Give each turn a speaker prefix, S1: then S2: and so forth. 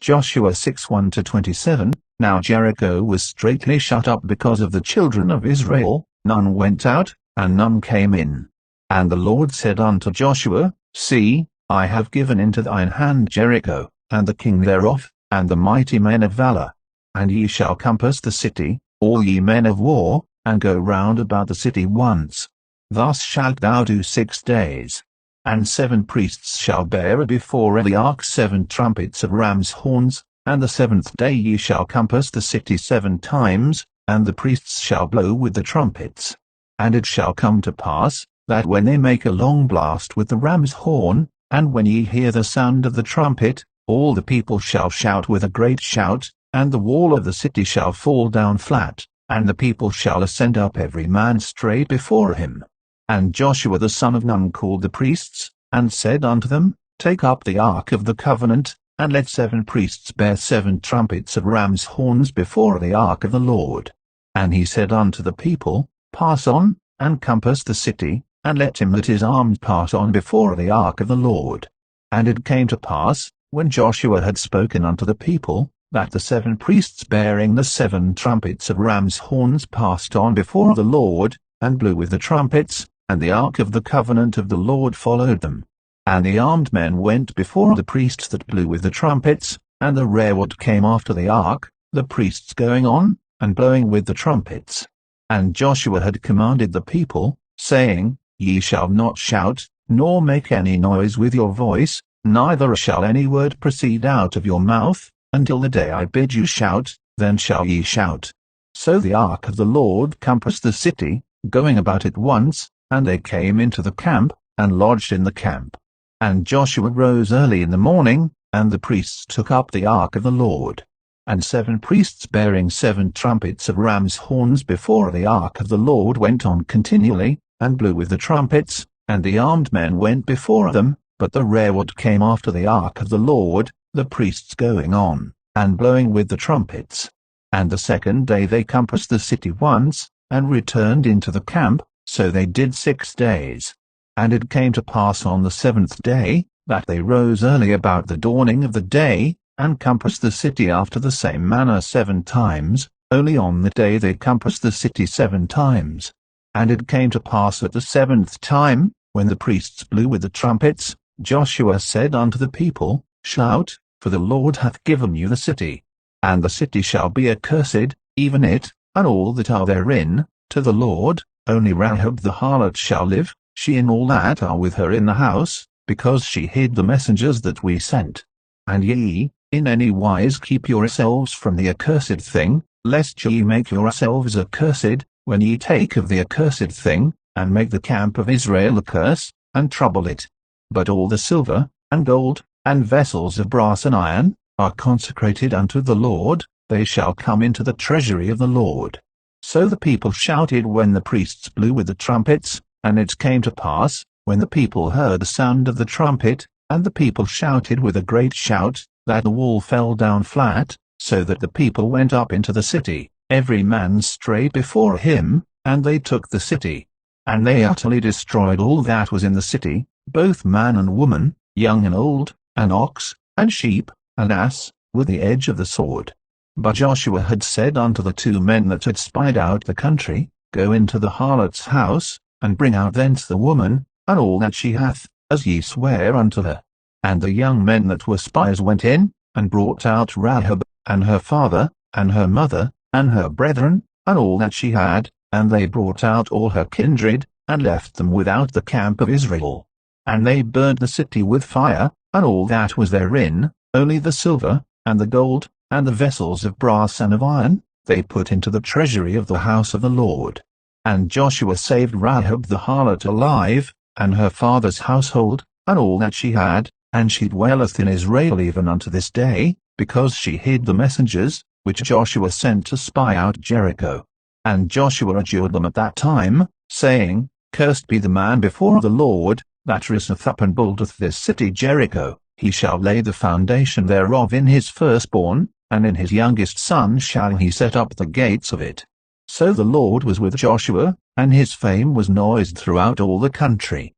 S1: Joshua 6:1-27. Now Jericho was straitly shut up because of the children of Israel, none went out, and none came in. And the Lord said unto Joshua, See, I have given into thine hand Jericho, and the king thereof, and the mighty men of valor. And ye shall compass the city, all ye men of war, and go round about the city once. Thus shalt thou do 6 days. And 7 priests shall bear before the ark 7 trumpets of ram's horns, and the 7th day ye shall compass the city 7 times, and the priests shall blow with the trumpets. And it shall come to pass, that when they make a long blast with the ram's horn, and when ye hear the sound of the trumpet, all the people shall shout with a great shout, and the wall of the city shall fall down flat, and the people shall ascend up every man straight before him. And Joshua the son of Nun called the priests, and said unto them, Take up the ark of the covenant, and let 7 priests bear 7 trumpets of ram's horns before the ark of the Lord. And he said unto the people, Pass on, and compass the city, and let him that is armed pass on before the ark of the Lord. And it came to pass, when Joshua had spoken unto the people, that the 7 priests bearing the 7 trumpets of ram's horns passed on before the Lord, and blew with the trumpets, and the ark of the covenant of the Lord followed them. And the armed men went before the priests that blew with the trumpets, and the rearward came after the ark, the priests going on, and blowing with the trumpets. And Joshua had commanded the people, saying, Ye shall not shout, nor make any noise with your voice, neither shall any word proceed out of your mouth, until the day I bid you shout, then shall ye shout. So the ark of the Lord compassed the city, going about it once, and they came into the camp, and lodged in the camp. And Joshua rose early in the morning, and the priests took up the ark of the Lord. And 7 priests bearing 7 trumpets of ram's horns before the ark of the Lord went on continually, and blew with the trumpets, and the armed men went before them, but the rearward came after the ark of the Lord, the priests going on, and blowing with the trumpets. And the 2nd day they compassed the city once, and returned into the camp, so they did 6 days. And it came to pass on the 7th day, that they rose early about the dawning of the day, and compassed the city after the same manner 7 times, only on the day they compassed the city 7 times. And it came to pass at the 7th time, when the priests blew with the trumpets, Joshua said unto the people, Shout, for the Lord hath given you the city. And the city shall be accursed, even it, and all that are therein, to the Lord. Only Rahab the harlot shall live, she and all that are with her in the house, because she hid the messengers that we sent. And ye, in any wise keep yourselves from the accursed thing, lest ye make yourselves accursed, when ye take of the accursed thing, and make the camp of Israel a curse, and trouble it. But all the silver, and gold, and vessels of brass and iron, are consecrated unto the Lord, they shall come into the treasury of the Lord. So the people shouted when the priests blew with the trumpets, and it came to pass, when the people heard the sound of the trumpet, and the people shouted with a great shout, that the wall fell down flat, so that the people went up into the city, every man straight before him, and they took the city. And they utterly destroyed all that was in the city, both man and woman, young and old, and ox, and sheep, and ass, with the edge of the sword. But Joshua had said unto the 2 men that had spied out the country, Go into the harlot's house, and bring out thence the woman, and all that she hath, as ye swear unto her. And the young men that were spies went in, and brought out Rahab, and her father, and her mother, and her brethren, and all that she had, and they brought out all her kindred, and left them without the camp of Israel. And they burned the city with fire, and all that was therein, only the silver, and the gold, and the vessels of brass and of iron, they put into the treasury of the house of the Lord. And Joshua saved Rahab the harlot alive, and her father's household, and all that she had, and she dwelleth in Israel even unto this day, because she hid the messengers, which Joshua sent to spy out Jericho. And Joshua adjured them at that time, saying, Cursed be the man before the Lord, that riseth up and buildeth this city Jericho. He shall lay the foundation thereof in his firstborn, and in his youngest son shall he set up the gates of it. So the Lord was with Joshua, and his fame was noised throughout all the country.